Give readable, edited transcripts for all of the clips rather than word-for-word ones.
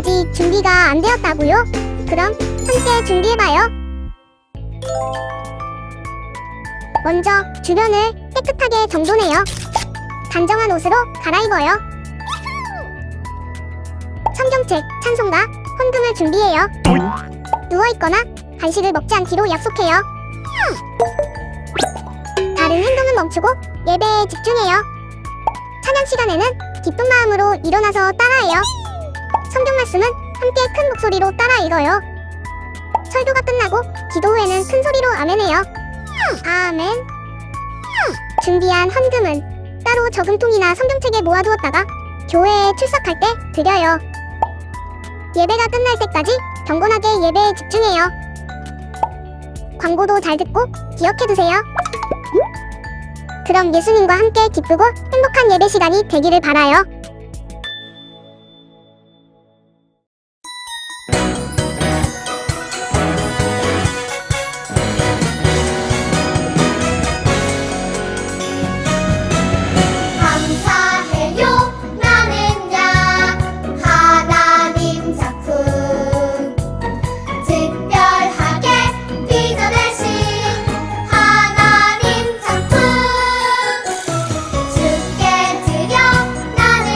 아직 준비가 안 되었다고요? 그럼 함께 준비해봐요. 먼저 주변을 깨끗하게 정돈해요. 단정한 옷으로 갈아입어요. 성경책, 찬송가, 헌금을 준비해요. 누워있거나 간식을 먹지 않기로 약속해요. 다른 행동은 멈추고 예배에 집중해요. 찬양 시간에는 기쁜 마음으로 일어나서 따라해요. 성경 말씀은 함께 큰 목소리로 따라 읽어요. 설교가 끝나고 기도 후에는 큰 소리로 아멘해요. 아멘. 준비한 헌금은 따로 저금통이나 성경책에 모아두었다가 교회에 출석할 때 드려요. 예배가 끝날 때까지 경건하게 예배에 집중해요. 광고도 잘 듣고 기억해두세요. 그럼 예수님과 함께 기쁘고 행복한 예배 시간이 되기를 바라요. 감사해요 나는야 하나님 작품 특별하게 빚어내신 하나님 작품 주께 드려 나는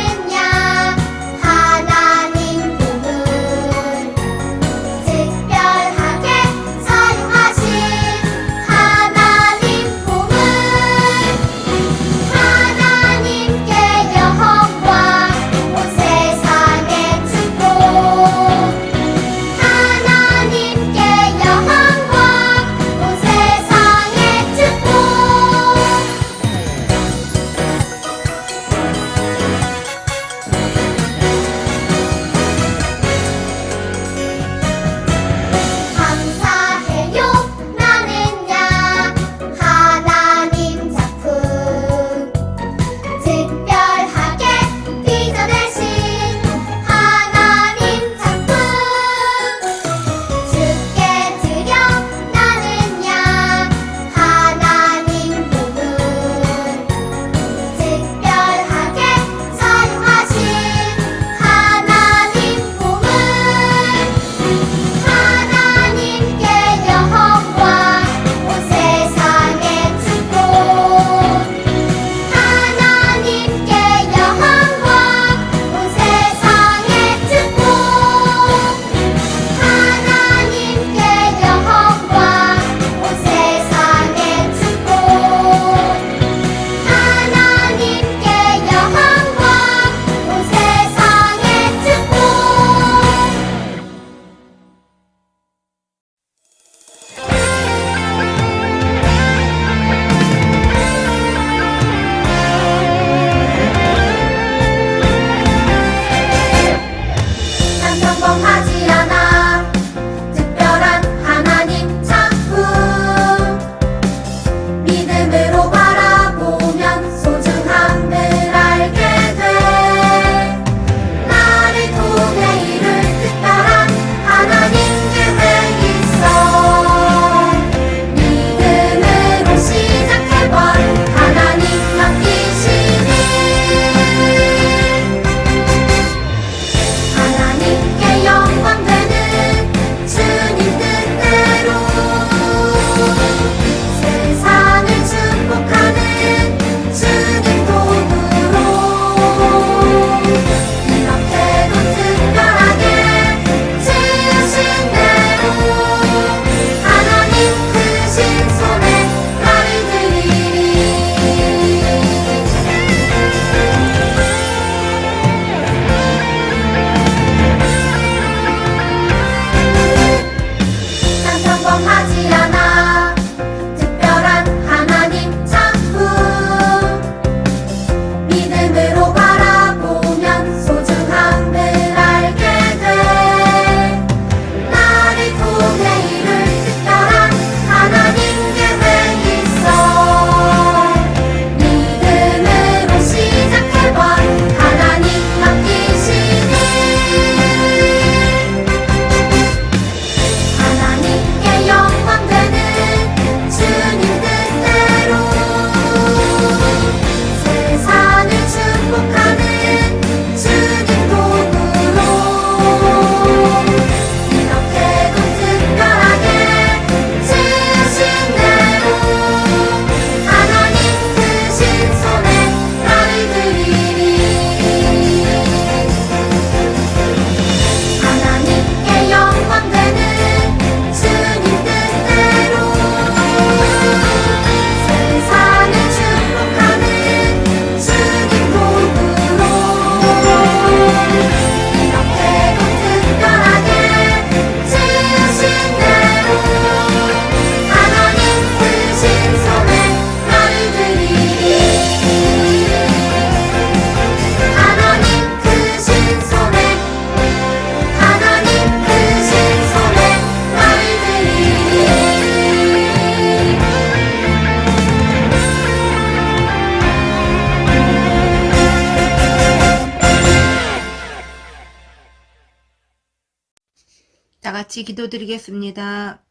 다 같이 기도드리겠습니다.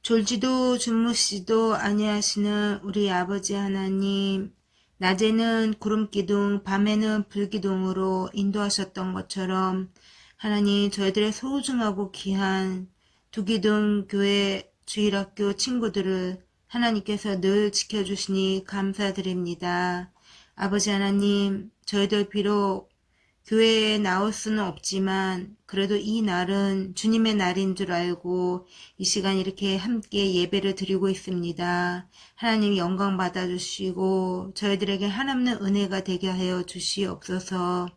졸지도 주무시도 아니하시는 우리 아버지 하나님, 낮에는 구름기둥, 밤에는 불기둥으로 인도하셨던 것처럼 하나님, 저희들의 소중하고 귀한 두기둥 교회 주일학교 친구들을 하나님께서 늘 지켜주시니 감사드립니다. 아버지 하나님, 저희들 비록 교회에 나올 수는 없지만 그래도 이 날은 주님의 날인 줄 알고 이 시간 이렇게 함께 예배를 드리고 있습니다. 하나님 영광 받아주시고 저희들에게 한없는 은혜가 되게 하여 주시옵소서.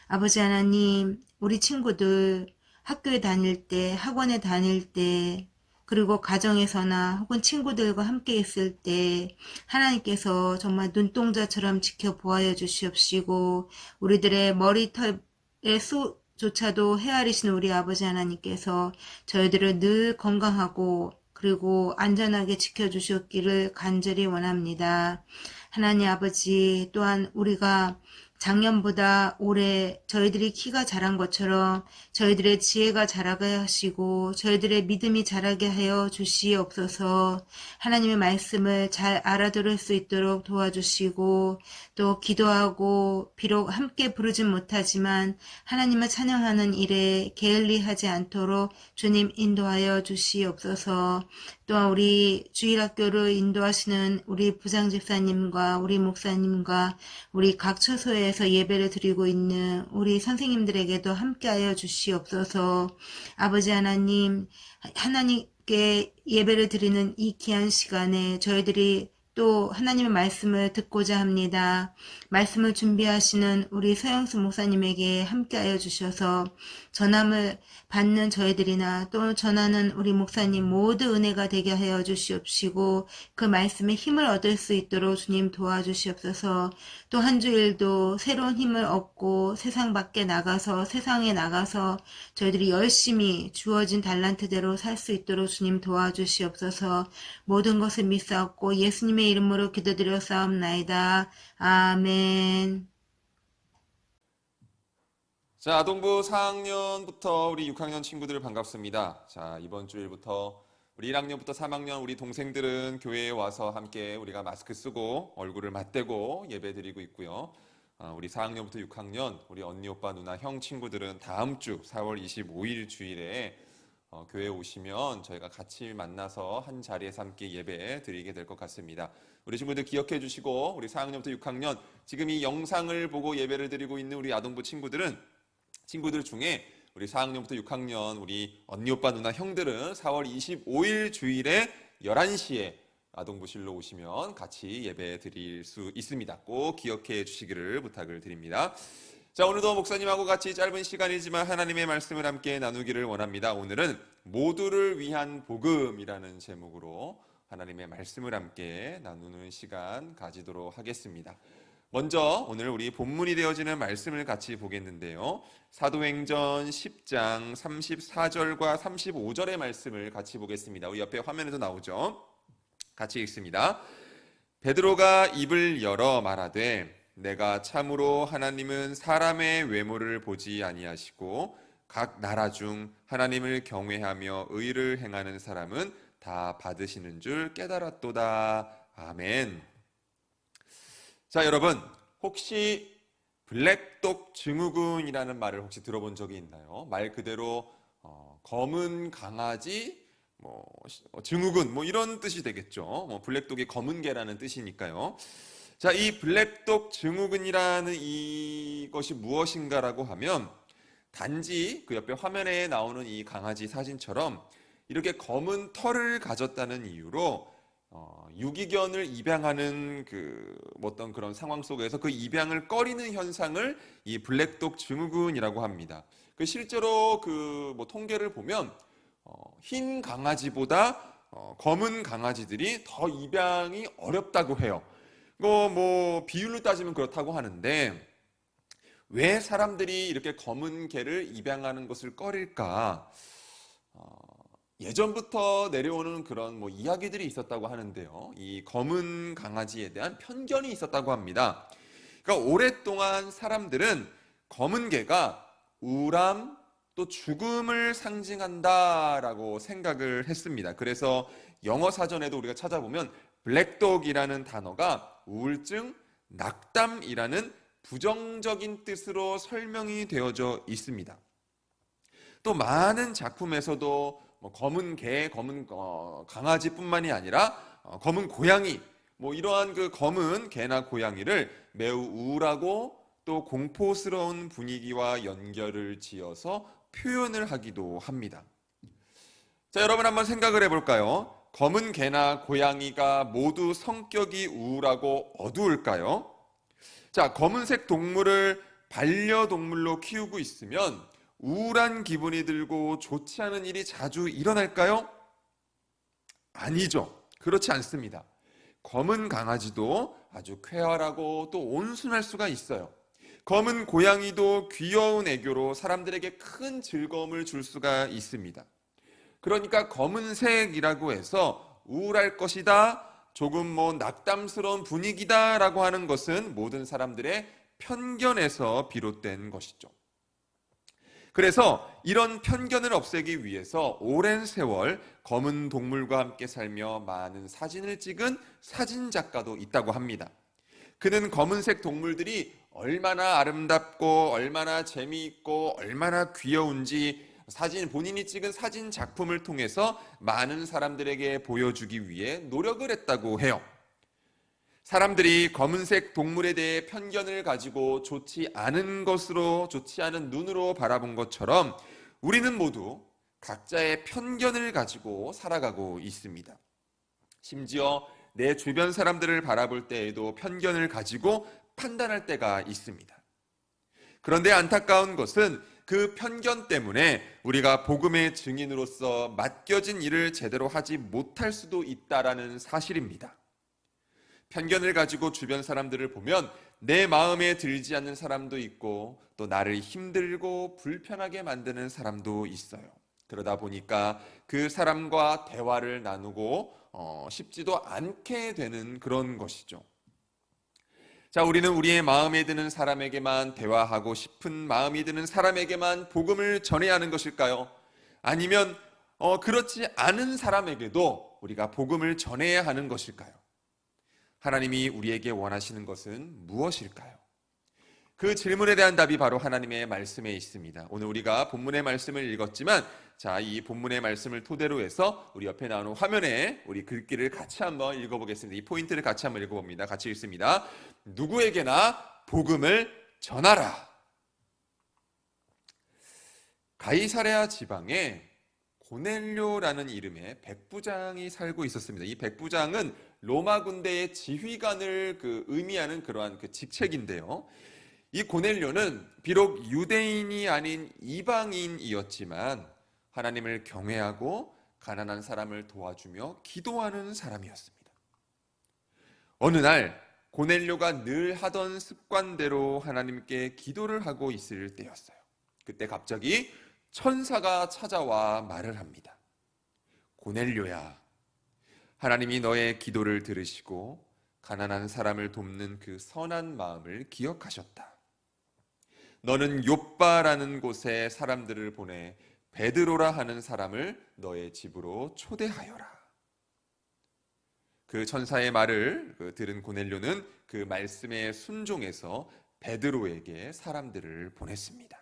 아버지 하나님, 우리 친구들 학교에 다닐 때, 학원에 다닐 때, 그리고 가정에서나 혹은 친구들과 함께 있을 때 하나님께서 정말 눈동자처럼 지켜보아여 주시옵시고 우리들의 머리털의 수조차도 헤아리시는 우리 아버지 하나님께서 저희들을 늘 건강하고 그리고 안전하게 지켜주셨기를 간절히 원합니다. 하나님 아버지, 또한 우리가 작년보다 올해 저희들이 키가 자란 것처럼 저희들의 지혜가 자라게 하시고 저희들의 믿음이 자라게 하여 주시옵소서. 하나님의 말씀을 잘 알아들을 수 있도록 도와주시고 또 기도하고 비록 함께 부르진 못하지만 하나님을 찬양하는 일에 게을리하지 않도록 주님 인도하여 주시옵소서. 또한 우리 주일학교를 인도하시는 우리 부장집사님과 우리 목사님과 우리 각 처소에서 예배를 드리고 있는 우리 선생님들에게도 함께하여 주시옵소서. 아버지 하나님, 하나님께 예배를 드리는 이 귀한 시간에 저희들이 또 하나님의 말씀을 듣고자 합니다. 말씀을 준비하시는 우리 서영수 목사님에게 함께하여 주셔서 전함을 받는 저희들이나 또 전하는 우리 목사님 모두 은혜가 되게 하여 주시옵시고 그 말씀에 힘을 얻을 수 있도록 주님 도와주시옵소서. 또 한 주일도 새로운 힘을 얻고 세상에 나가서 저희들이 열심히 주어진 달란트대로 살 수 있도록 주님 도와주시옵소서. 모든 것을 믿사옵고 예수님의 이름으로 기도드렸사옵나이다. 아멘. 자, 아동부 4학년부터 우리 6학년 친구들 반갑습니다. 자, 이번 주일부터 우리 1학년부터 3학년 우리 동생들은 교회에 와서 함께 우리가 마스크 쓰고 얼굴을 맞대고 예배 드리고 있고요. 우리 4학년부터 6학년 우리 언니, 오빠, 누나, 형 친구들은 다음 주 4월 25일 주일에 교회에 오시면 저희가 같이 만나서 한 자리에서 함께 예배 드리게 될 것 같습니다. 우리 친구들 기억해 주시고 우리 4학년부터 6학년 지금 이 영상을 보고 예배를 드리고 있는 우리 아동부 친구들 중에 우리 4학년부터 6학년 우리 언니, 오빠, 누나, 형들은 4월 25일 주일에 11시에 아동부실로 오시면 같이 예배 드릴 수 있습니다. 꼭 기억해 주시기를 부탁을 드립니다. 자, 오늘도 목사님하고 같이 짧은 시간이지만 하나님의 말씀을 함께 나누기를 원합니다. 오늘은 모두를 위한 복음이라는 제목으로 하나님의 말씀을 함께 나누는 시간 가지도록 하겠습니다. 먼저 오늘 우리 본문이 되어지는 말씀을 같이 보겠는데요. 사도행전 10장 34절과 35절의 말씀을 같이 보겠습니다. 우리 옆에 화면에도 나오죠. 같이 읽습니다. 베드로가 입을 열어 말하되 내가 참으로 하나님은 사람의 외모를 보지 아니하시고 각 나라 중 하나님을 경외하며 의를 행하는 사람은 다 받으시는 줄 깨달았도다. 아멘. 자, 여러분, 혹시 블랙독 증후군이라는 말을 혹시 들어본 적이 있나요? 말 그대로 검은 강아지 증후군 이런 뜻이 되겠죠. 블랙독이 검은 개라는 뜻이니까요. 자, 이 블랙독 증후군이라는 이것이 무엇인가라고 하면 단지 그 옆에 화면에 나오는 이 강아지 사진처럼 이렇게 검은 털을 가졌다는 이유로 유기견을 입양하는 어떤 그런 상황 속에서 그 입양을 꺼리는 현상을 이 블랙독 증후군이라고 합니다. 실제로 통계를 보면 흰 강아지보다 검은 강아지들이 더 입양이 어렵다고 해요. 비율로 따지면 그렇다고 하는데 왜 사람들이 이렇게 검은 개를 입양하는 것을 꺼릴까? 예전부터 내려오는 그런 이야기들이 있었다고 하는데요. 이 검은 강아지에 대한 편견이 있었다고 합니다. 그러니까 오랫동안 사람들은 검은 개가 우람 또 죽음을 상징한다라고 생각을 했습니다. 그래서 영어 사전에도 우리가 찾아보면 블랙독이라는 단어가 우울증, 낙담이라는 부정적인 뜻으로 설명이 되어져 있습니다. 또 많은 작품에서도 검은 개, 검은 강아지뿐만이 아니라 검은 고양이, 이러한 그 검은 개나 고양이를 매우 우울하고 또 공포스러운 분위기와 연결을 지어서 표현을 하기도 합니다. 자, 여러분 한번 생각을 해볼까요? 검은 개나 고양이가 모두 성격이 우울하고 어두울까요? 자, 검은색 동물을 반려동물로 키우고 있으면 우울한 기분이 들고 좋지 않은 일이 자주 일어날까요? 아니죠. 그렇지 않습니다. 검은 강아지도 아주 쾌활하고 또 온순할 수가 있어요. 검은 고양이도 귀여운 애교로 사람들에게 큰 즐거움을 줄 수가 있습니다. 그러니까 검은색이라고 해서 우울할 것이다, 조금 낙담스러운 분위기다라고 하는 것은 모든 사람들의 편견에서 비롯된 것이죠. 그래서 이런 편견을 없애기 위해서 오랜 세월 검은 동물과 함께 살며 많은 사진을 찍은 사진작가도 있다고 합니다. 그는 검은색 동물들이 얼마나 아름답고 얼마나 재미있고 얼마나 귀여운지 본인이 찍은 사진 작품을 통해서 많은 사람들에게 보여주기 위해 노력을 했다고 해요. 사람들이 검은색 동물에 대해 편견을 가지고 좋지 않은 눈으로 바라본 것처럼 우리는 모두 각자의 편견을 가지고 살아가고 있습니다. 심지어 내 주변 사람들을 바라볼 때에도 편견을 가지고 판단할 때가 있습니다. 그런데 안타까운 것은 그 편견 때문에 우리가 복음의 증인으로서 맡겨진 일을 제대로 하지 못할 수도 있다라는 사실입니다. 편견을 가지고 주변 사람들을 보면 내 마음에 들지 않는 사람도 있고 또 나를 힘들고 불편하게 만드는 사람도 있어요. 그러다 보니까 그 사람과 대화를 나누고 싶지도 않게 되는 그런 것이죠. 자, 우리는 우리의 마음에 드는 사람에게만 대화하고 싶은 마음이 드는 사람에게만 복음을 전해야 하는 것일까요? 아니면 그렇지 않은 사람에게도 우리가 복음을 전해야 하는 것일까요? 하나님이 우리에게 원하시는 것은 무엇일까요? 그 질문에 대한 답이 바로 하나님의 말씀에 있습니다. 오늘 우리가 본문의 말씀을 읽었지만 자, 이 본문의 말씀을 토대로 해서 우리 옆에 나오는 화면에 우리 글귀를 같이 한번 읽어보겠습니다. 이 포인트를 같이 한번 읽어봅니다. 같이 읽습니다. 누구에게나 복음을 전하라. 가이사랴 지방에 고넬료라는 이름의 백부장이 살고 있었습니다. 이 백부장은 로마 군대의 지휘관을 의미하는 그러한 직책인데요. 이 고넬료는 비록 유대인이 아닌 이방인이었지만 하나님을 경외하고 가난한 사람을 도와주며 기도하는 사람이었습니다. 어느 날 고넬료가 늘 하던 습관대로 하나님께 기도를 하고 있을 때였어요. 그때 갑자기 천사가 찾아와 말을 합니다. 고넬료야, 하나님이 너의 기도를 들으시고 가난한 사람을 돕는 그 선한 마음을 기억하셨다. 너는 욥바라는 곳에 사람들을 보내 베드로라 하는 사람을 너의 집으로 초대하여라. 그 천사의 말을 들은 고넬료는 그 말씀에 순종해서 베드로에게 사람들을 보냈습니다.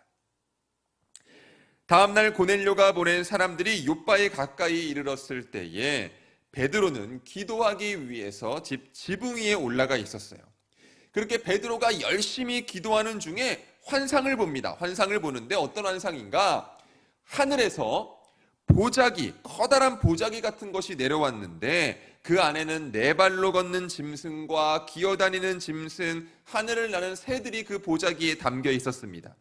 다음날 고넬료가 보낸 사람들이 욥바에 가까이 이르렀을 때에 베드로는 기도하기 위해서 집 지붕 위에 올라가 있었어요. 그렇게 베드로가 열심히 기도하는 중에 환상을 봅니다. 환상을 보는데 어떤 환상인가? 하늘에서 커다란 보자기 같은 것이 내려왔는데 그 안에는 네 발로 걷는 짐승과 기어다니는 짐승, 하늘을 나는 새들이 그 보자기에 담겨 있었습니다.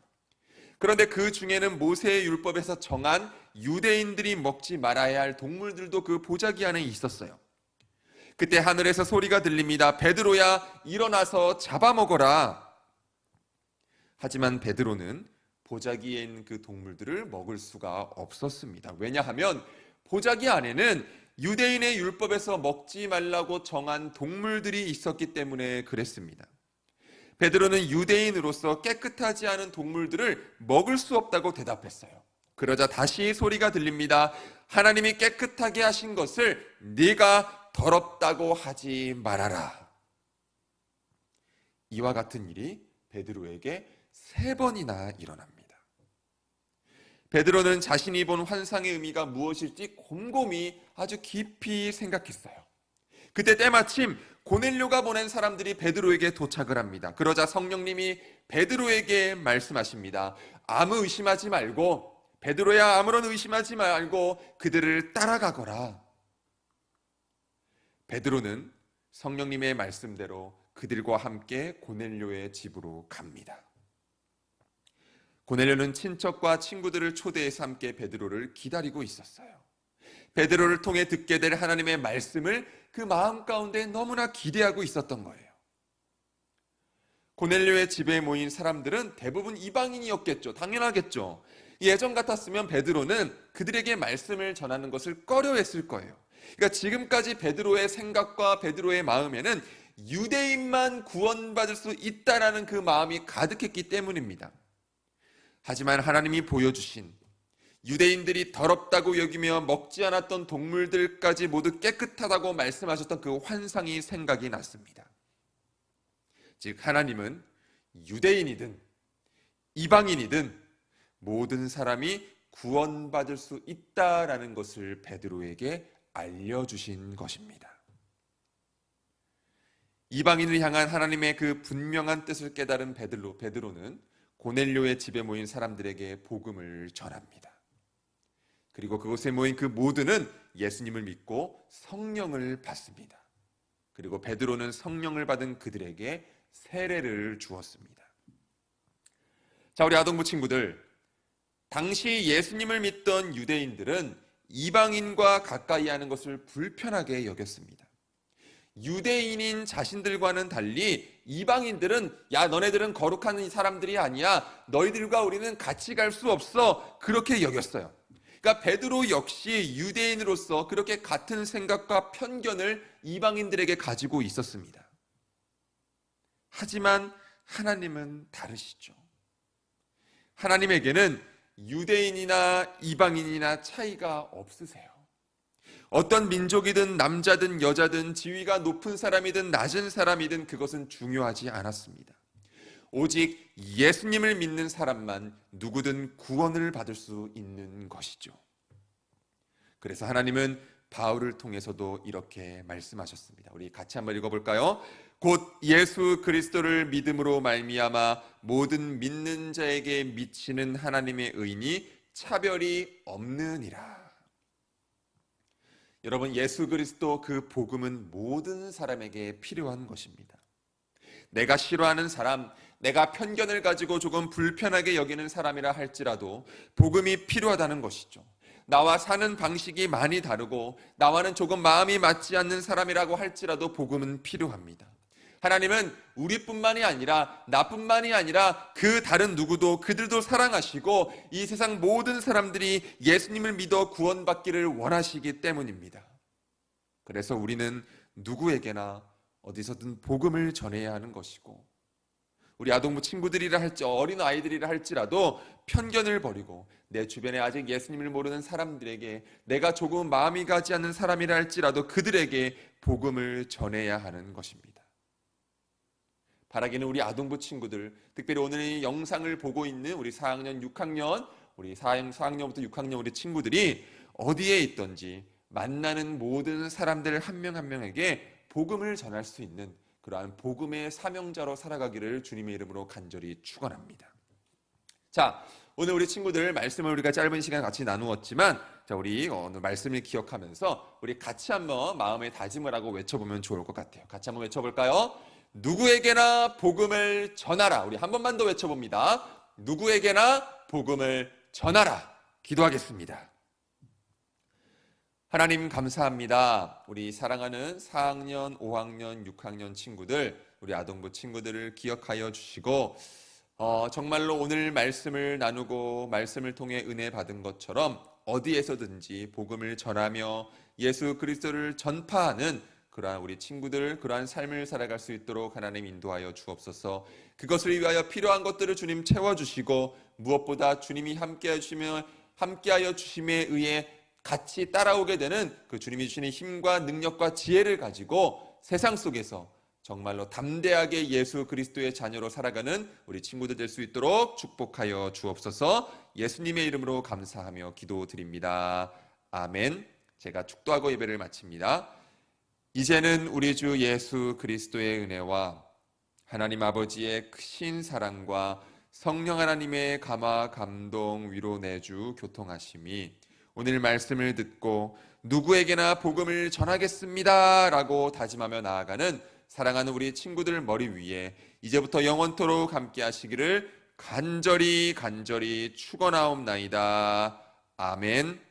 그런데 그 중에는 모세의 율법에서 정한 유대인들이 먹지 말아야 할 동물들도 그 보자기 안에 있었어요. 그때 하늘에서 소리가 들립니다. 베드로야, 일어나서 잡아먹어라. 하지만 베드로는 보자기에 있는 그 동물들을 먹을 수가 없었습니다. 왜냐하면 보자기 안에는 유대인의 율법에서 먹지 말라고 정한 동물들이 있었기 때문에 그랬습니다. 베드로는 유대인으로서 깨끗하지 않은 동물들을 먹을 수 없다고 대답했어요. 그러자 다시 소리가 들립니다. 하나님이 깨끗하게 하신 것을 네가 더럽다고 하지 말아라. 이와 같은 일이 베드로에게 3번이나 일어납니다. 베드로는 자신이 본 환상의 의미가 무엇일지 곰곰이 아주 깊이 생각했어요. 그때 때마침 고넬료가 보낸 사람들이 베드로에게 도착을 합니다. 그러자 성령님이 베드로에게 말씀하십니다. 아무 의심하지 말고, 베드로야, 아무런 의심하지 말고 그들을 따라가거라. 베드로는 성령님의 말씀대로 그들과 함께 고넬료의 집으로 갑니다. 고넬료는 친척과 친구들을 초대해서 함께 베드로를 기다리고 있었어요. 베드로를 통해 듣게 될 하나님의 말씀을 그 마음 가운데 너무나 기대하고 있었던 거예요. 고넬료의 집에 모인 사람들은 대부분 이방인이었겠죠. 당연하겠죠. 예전 같았으면 베드로는 그들에게 말씀을 전하는 것을 꺼려했을 거예요. 그러니까 지금까지 베드로의 생각과 베드로의 마음에는 유대인만 구원받을 수 있다라는 그 마음이 가득했기 때문입니다. 하지만 하나님이 보여주신 유대인들이 더럽다고 여기며 먹지 않았던 동물들까지 모두 깨끗하다고 말씀하셨던 그 환상이 생각이 났습니다. 즉 하나님은 유대인이든 이방인이든 모든 사람이 구원받을 수 있다라는 것을 베드로에게 알려주신 것입니다. 이방인을 향한 하나님의 그 분명한 뜻을 깨달은 베드로는 고넬료의 집에 모인 사람들에게 복음을 전합니다. 그리고 그곳에 모인 그 모두는 예수님을 믿고 성령을 받습니다. 그리고 베드로는 성령을 받은 그들에게 세례를 주었습니다. 자, 우리 아동부 친구들, 당시 예수님을 믿던 유대인들은 이방인과 가까이 하는 것을 불편하게 여겼습니다. 유대인인 자신들과는 달리 이방인들은 야, 너네들은 거룩한 사람들이 아니야, 너희들과 우리는 같이 갈 수 없어, 그렇게 여겼어요. 그러니까 베드로 역시 유대인으로서 그렇게 같은 생각과 편견을 이방인들에게 가지고 있었습니다. 하지만 하나님은 다르시죠. 하나님에게는 유대인이나 이방인이나 차이가 없으세요. 어떤 민족이든 남자든 여자든 지위가 높은 사람이든 낮은 사람이든 그것은 중요하지 않았습니다. 오직 예수님을 믿는 사람만 누구든 구원을 받을 수 있는 것이죠. 그래서 하나님은 바울을 통해서도 이렇게 말씀하셨습니다. 우리 같이 한번 읽어볼까요? 곧 예수 그리스도를 믿음으로 말미암아 모든 믿는 자에게 미치는 하나님의 의인이 차별이 없느니라. 여러분, 예수 그리스도 그 복음은 모든 사람에게 필요한 것입니다. 내가 싫어하는 사람, 내가 편견을 가지고 조금 불편하게 여기는 사람이라 할지라도 복음이 필요하다는 것이죠. 나와 사는 방식이 많이 다르고 나와는 조금 마음이 맞지 않는 사람이라고 할지라도 복음은 필요합니다. 하나님은 우리뿐만이 아니라 나뿐만이 아니라 그 다른 누구도 그들도 사랑하시고 이 세상 모든 사람들이 예수님을 믿어 구원받기를 원하시기 때문입니다. 그래서 우리는 누구에게나 어디서든 복음을 전해야 하는 것이고, 우리 아동부 친구들이라 할지 어린 아이들이라 할지라도 편견을 버리고 내 주변에 아직 예수님을 모르는 사람들에게, 내가 조금 마음이 가지 않는 사람이라 할지라도 그들에게 복음을 전해야 하는 것입니다. 바라기는 우리 아동부 친구들, 특별히 오늘 이 영상을 보고 있는 우리 4학년, 6학년, 우리 4학년부터 6학년 우리 친구들이 어디에 있든지 만나는 모든 사람들 한 명 한 명에게 복음을 전할 수 있는 그러한 복음의 사명자로 살아가기를 주님의 이름으로 간절히 축원합니다. 자, 오늘 우리 친구들 말씀을 우리가 짧은 시간 같이 나누었지만, 자, 우리 오늘 말씀을 기억하면서 우리 같이 한번 마음의 다짐을 하고 외쳐보면 좋을 것 같아요. 같이 한번 외쳐볼까요? 누구에게나 복음을 전하라. 우리 한 번만 더 외쳐봅니다. 누구에게나 복음을 전하라. 기도하겠습니다. 하나님 감사합니다. 우리 사랑하는 4학년, 5학년, 6학년 친구들, 우리 아동부 친구들을 기억하여 주시고 정말로 오늘 말씀을 나누고 말씀을 통해 은혜 받은 것처럼 어디에서든지 복음을 전하며 예수 그리스도를 전파하는 그러한 우리 친구들, 그러한 삶을 살아갈 수 있도록 하나님 인도하여 주옵소서. 그것을 위하여 필요한 것들을 주님 채워주시고 무엇보다 주님이 함께 해주시며 함께하여 주심에 의해 같이 따라오게 되는 그 주님이 주시는 힘과 능력과 지혜를 가지고 세상 속에서 정말로 담대하게 예수 그리스도의 자녀로 살아가는 우리 친구들 될 수 있도록 축복하여 주옵소서. 예수님의 이름으로 감사하며 기도드립니다. 아멘. 제가 축도하고 예배를 마칩니다. 이제는 우리 주 예수 그리스도의 은혜와 하나님 아버지의 크신 사랑과 성령 하나님의 감화 감동 위로 내주 교통하심이 오늘 말씀을 듣고 누구에게나 복음을 전하겠습니다 라고 다짐하며 나아가는 사랑하는 우리 친구들 머리 위에 이제부터 영원토록 함께 하시기를 간절히 축원하옵나이다. 아멘.